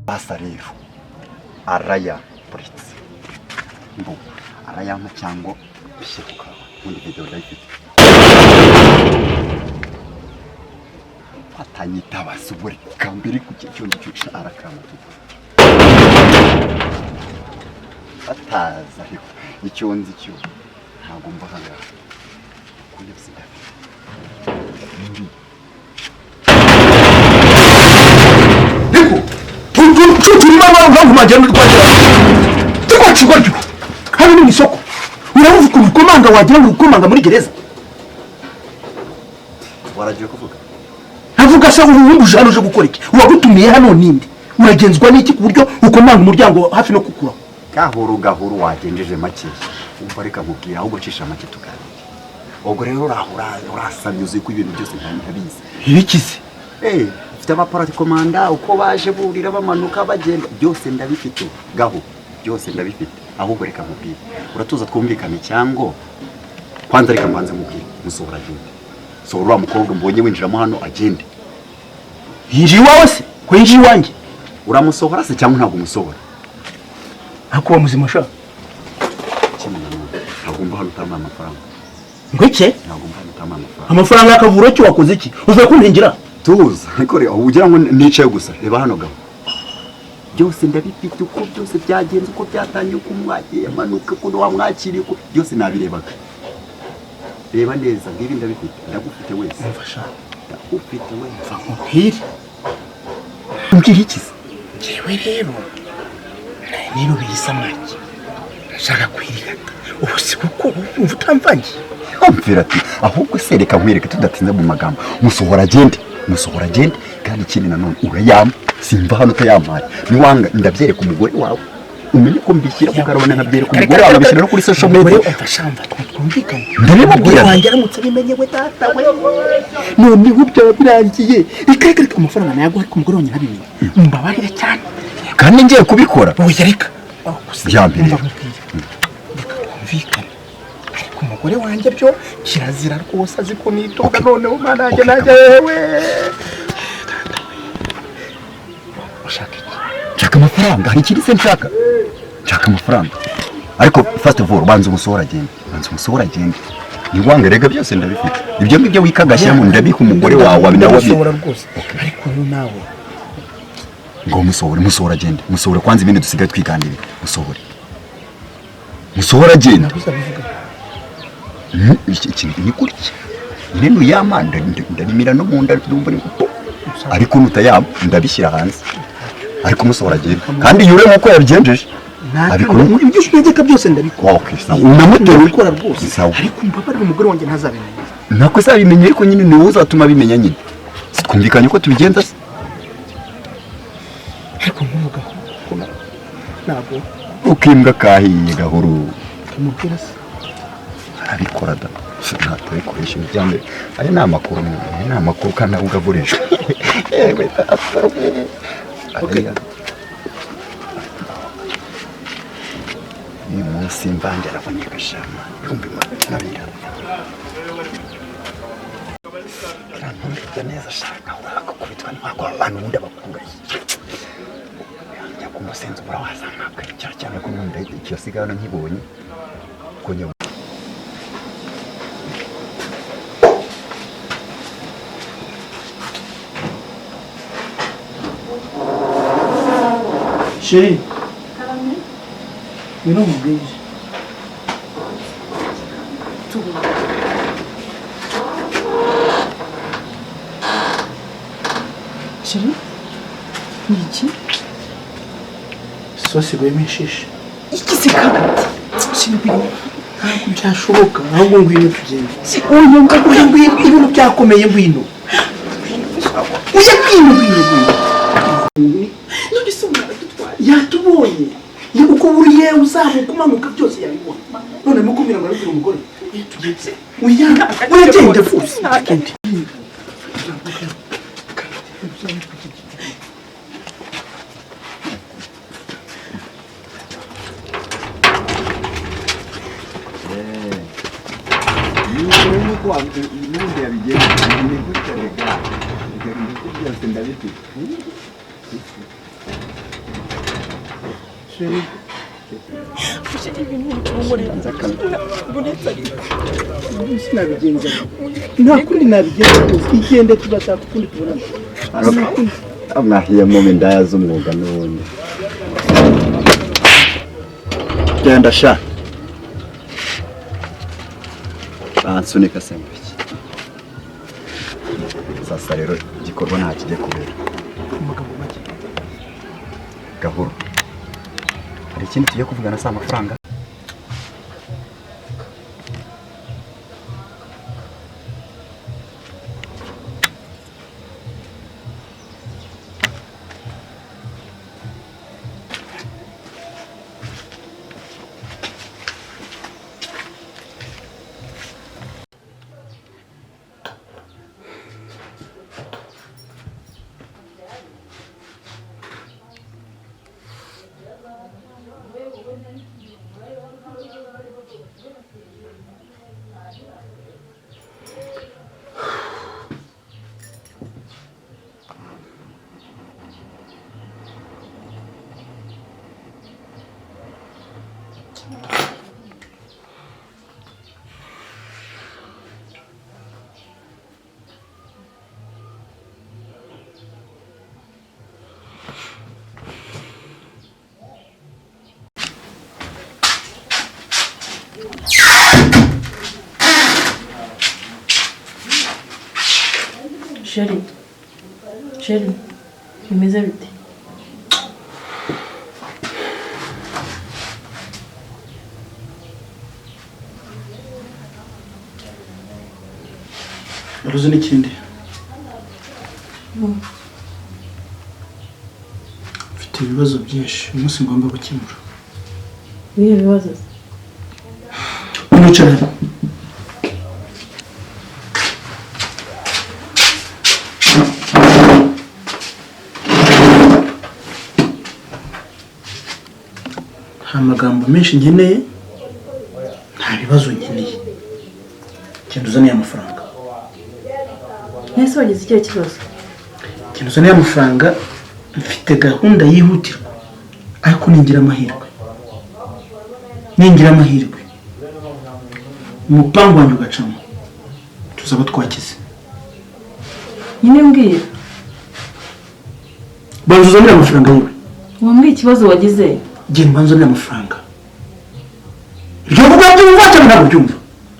Basarero araya polisi mbo araya macyango bishyuka muri video live atanyita basubure kambiri ku cyicungi cyuca arakama ataza icyonzi cyo ntago mbahaga kunyibsida Magendo twajya tuko kigoryo hano ni isoko uravuga ko ukomanga wagira ngo ukomanga muri gereza waragiye kuvuga avuga se ubumbuje hano je gukora iki wagutumiye hano ninde uragenzwa n'iki ku buryo ukomanga umuryango hafi no kukura Gahuru wagenjeje make umva reka nkubwira aho gucisha make tukari ubwo rero urasanyuze ku ibintu byose ntabizi ibikize Abaparati komanda uko baje burira bamanuka bagenda byose ndabifite gaho byose ndabifite ahubwo reka mubwire uratuza twumvikane cyango kwanza reka mbanze mubwire musohora agende so ura mukobwa mbonye winjiramo hano agende yinji wawe se ko yinji wanjye uramusohora se cyangwa ntabwo umusohora akuba muzima sha ntabwo hano utama amafaranga ngwike ntabwo hano utama amafaranga akavuro cyo wakoze iki uvuye kuntingira tuza ariko rero ugira ngo nicaye gusa reba hano gaho byose ndabifite uko byose byagenze uko byatanye uko umwagiye amanuka kuno wamwakiriye uko byose nabirebaga reba neza ngibi ndabifite ndagufite wese mfasha ndagufite wese nkubwire mbwira iki jewe rero niba biyisamaki nshaka kwirigata ubuse kuko utamvangiye umvira ati ahubwo sereka nkwereke tudatinze mu magambo musohora agende kandi ikindi nanone urayama simva hano utayamaye niwanga ndabyereka umugore wawe umenye ko mbishyira ku karubane nkabyereka umugore wawe abishyira no kuri social media umfashamba twumvikane ndabibabwira wanjye aramutse bimenyewe data we none ubyo birangiye ikeka amafaranga nayago ariko umugore wanjye ntabimenye mbabarire cyane kandi ngiye kubikora oya reka byambere twumvikane umugore wanjye byo kirazira rwose aziko nitoga none umwana wanjye najya yewe ushaka amafaranga hari ikindi se nshaka amafaranga ariko first of all banza umusohora agende niwanga rega byose ndabifite ibyo ngibyo wikagashyiramo ndabika umugore wawe nawe umusohora rwose ariko nawe ngo musohora agende musohora kwanza ibindi dusigaye twiganira musohora agende iki ni kurya neno yamanda ndabimira no mu nda ndumva ni kuko ariko nutayama ndabishyira hanze ariko musohora agende kandi yure nkuko yabigenjeje abikora ibyo shegeka byose ndabikora okay unamutera ukora rwose ariko mbabare umugore wanjye ntazabimenya nako sabimenye ariko nyine ni wowe uzatuma bimenya nyine twumvikanye ko tubigenza ariko nkuvuga ntabwo ukimbwa kahiye Gahuru tumubwira se arabikora da ntabwo bikoresha ibyambere aya ni amakuru kandi ugagurisha Okay. Ni munsi mvanje araboneka shama. Yumbi nabira. Ntabwo neza shaka wako kubitwa ntwako abantu undi abakuraye. Njya kumusenza urawaza nkaka cyane ko nkunda icyo sigano nkibonye. Kujya Chérie, you know my baby. Chérie, niki? Sosi gwemeshisha. Iki se kabati? Sinubiri. Ntabwo byashoboka, ahubwo ngwino tugende. Oya ngakubwira Ibintu byakomeye ngwino. Uya ngwino. None se umwana dutwaye. Yatubonye. Uko buriye uzamuka umanuka byose yabibona. None mukumira ngo ariko umugore. Tugeze. Oya genda fusi. Genda. Nundi yabigenza ni gutya rega byose ndabifite Chérie, Chérie, ibintu umugore bunetse sinabigenza. Nta kuri nabigenza. Igende tugashaka ukundi tubona. amahiyemo indaya z'umwuga n'ubundi genda sha bansunika sembiki sasa rero igikorwa nta kijye kubera Umugabo make. Gahuru hari ikindi tugiye kuvugana sa amafaranga Chérie, bimeze bite? Uruzi n'ikindi. Mfite ibibazo byinshi umunsi ngomba gukemura. Niye bibazo? Umucana. Nta magambo menshi nkeneye, nta bibazo nkeneye. Ikintu uzaniye amafaranga. Nese wagize icyo kibazo? Ikintu uzaniye amafaranga, mfite gahunda yihutirwa, ariko ningira amahirwe. Umupango wanjye ugacamo, tuzaba twakize. Nyine mbwira. Banza uzanire amafaranga yewe. Wambwiye ikibazo wagize? Ngiye mbanza uzanire amafaranga. Ibyo vuga byumva cyangwa ntabwo byumva?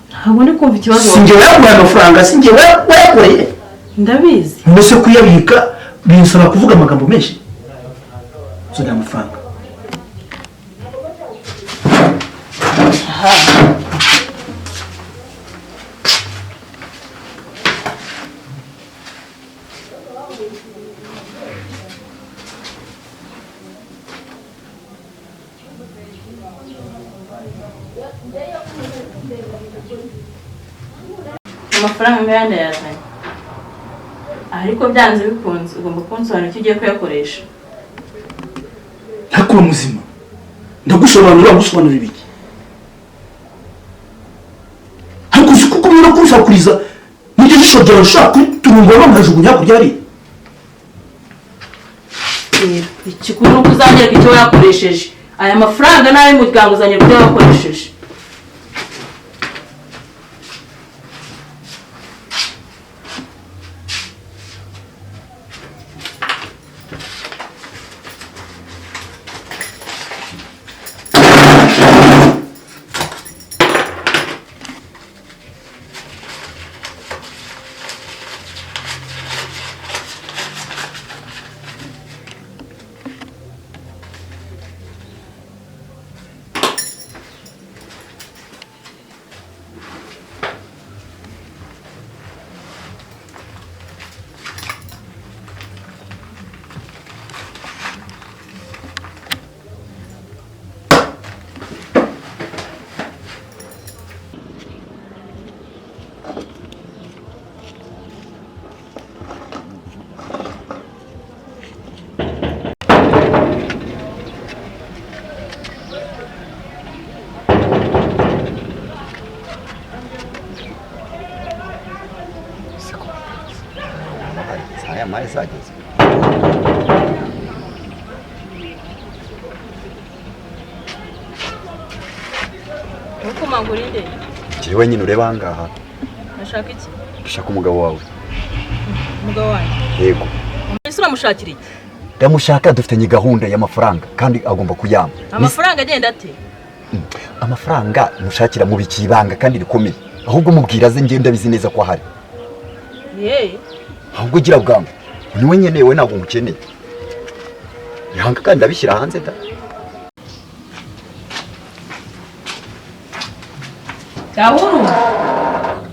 Ntabwo ndi kumva ikibazo. Sinjye waguhaye amafaranga, sinjye wayakoreye. Ndabizi. Mbese kuyabika binsaba kuvuga amagambo menshi. Uzanire amafaranga. Amafaranga ngayanda yazanye. ariko byanze bikunze ugomba kunsobanurira icyo ugiye kuyakoresha. ntakura muzima ndagusobanurira ibiki ariko uzi kuko ubona ko ushakuriza n'iryo jisho ryawe ushaka kuriturumba bamurajugunya hakurya hari ikikuru nuko uzanyereka icyo wayakoresheje. Aya mafaranga nawe y'umuryango uzanyereka icyo wayakoresheje. mais ageze uko mangurinde jewe nyine ureba ngaha nashaka iki dushaka umugabo wawe umugabo wanjye yego ese uramushakira iki ndamushaka dufitanye gahunda y'amafaranga kandi agomba kuyama amafaranga agenda ate amafaranga mushakira mu bikibanga kandi rikomeye ahubwo mubwira ze ngenda bizi neza ko ahari ahubwo gira bwamba niwe nyene we ntabwo mukeneye yanga kandi abishyira hanze da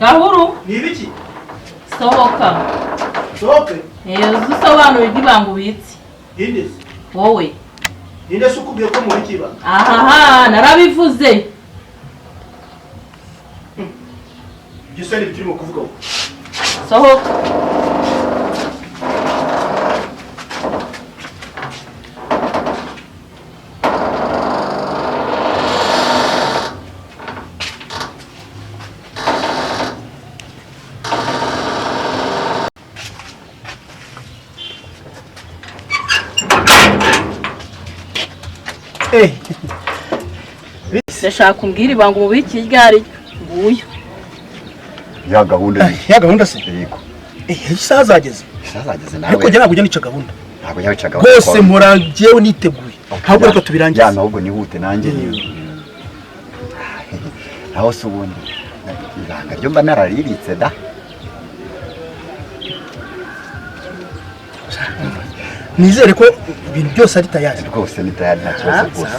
Gahuru ni ibiki sohoka sohoke uzisobanura ibanga ubitse inde wowe inde se ukubwiye ko muri kiba ahaha narabivuze gisa ni birimo kuvuga sohoka ndashaka kumbwira ibanga umubiki ryari nguyu ya gahunda se yego isaha zageze nawe ariko njye ntabwo nica gahunda ntabwo yawica gahunda rwose murangiyewe niteguye ahubwo reka tubirangize ya nahubwo nihute nanjye naho se ubundi ibanga ryo mba narariritse da nizere ko ibintu byose ari tayari rwose ni tayari nta kibazo rwose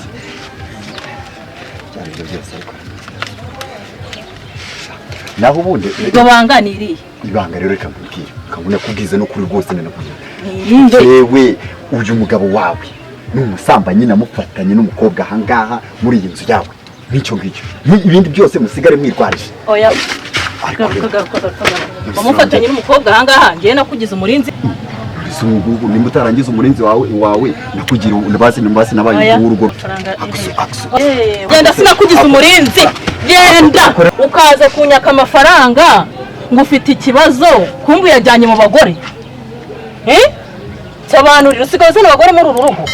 ibyo byose ariko naho ubundi iryo banga ni irihe ibanga rero reka mbwira ukabona kubwiza no kuri rwose nanakubwira yewe uyu mugabo wawe ni umusambanyi namufatanye n'umukobwa ahangaha muri iyi nzu yawe nk'icyo ngicyo ibindi byose musigare mwirwarije oya garuka bamufatanye n'umukobwa ahangaha ngiye nakugize umurinzi ubu nimba utarangiza umurinzi wawe nakugira basi nabaye urugo genda sinakugize umurinzi genda ukaza kunyaka amafaranga ngo ufite ikibazo kumbe yajyanye mu bagore sobanurira usigaye uzana abagore muri uru rugo